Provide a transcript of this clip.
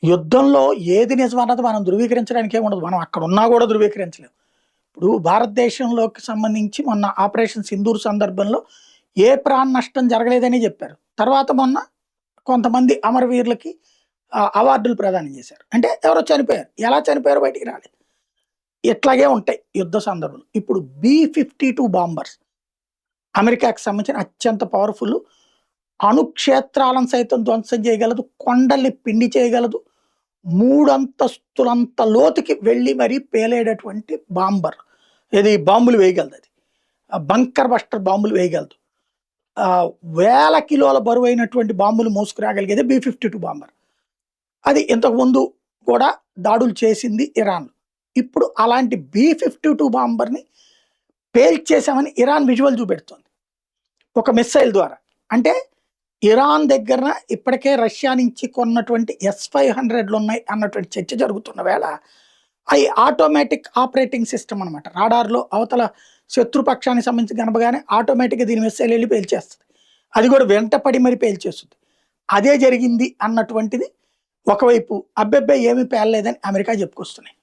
యుద్ధంలో ఏది నిజమన్నది మనం ధృవీకరించడానికి ఏముండదు. మనం అక్కడ ఉన్నా కూడా ధృవీకరించలేం. ఇప్పుడు భారతదేశంలోకి సంబంధించి మొన్న ఆపరేషన్ సింధూర్ సందర్భంలో ఏ ప్రాణ నష్టం జరగలేదని చెప్పారు. తర్వాత మొన్న కొంతమంది అమరవీరులకి అవార్డులు ప్రదానం చేశారు. అంటే ఎవరో చనిపోయారు. ఎలా చనిపోయారో బయటికి రాలేదు. ఇట్లాగే ఉంటాయి యుద్ధ సందర్భంలో. ఇప్పుడు B-52 బాంబర్స్ అమెరికాకి సంబంధించిన అత్యంత పవర్‌ఫుల్ అణుక్షేత్రాలను సైతం ధ్వంసం చేయగలదు. కొండల్ని పిండి చేయగలదు. 3 అంతస్తులంత లోతుకి వెళ్లి మరీ పేలేటటువంటి బాంబర్. ఇది బాంబులు వేయగలదది. బంకర్ బస్టర్ బాంబులు వేయగలదు. వేల కిలోల బరువైనటువంటి బాంబులు మోసుకురాగలిగేది B-52 బాంబర్. అది ఇంతకుముందు కూడా దాడులు చేసింది ఇరాన్. ఇప్పుడు అలాంటి B-52 బాంబర్‌ని పేల్చేసామని ఇరాన్ విజువల్ చూపెడుతోంది. ఒక మిస్సైల్ ద్వారా. అంటే ఇరాన్ దగ్గర ఇప్పటికే రష్యా నుంచి కొన్నటువంటి S-500లు ఉన్నాయి అన్నటువంటి చర్చ జరుగుతున్న వేళ అయి ఆటోమేటిక్ ఆపరేటింగ్ సిస్టమ్ అనమాట. రాడార్‌లో అవతల శత్రుపక్షానికి సంబంధించి కనపగానే ఆటోమేటిక్‌గా దీని మిస్సైల్ వెళ్ళి పేల్చేస్తది. అది కూడా వెంటపడి మరి పేల్చేస్తుంది. అదే జరిగింది అన్నటువంటిది ఒకవైపు అబ్బెబ్బే ఏమీ పేలలేదని అమెరికా చెప్పుకొస్తున్నాయి.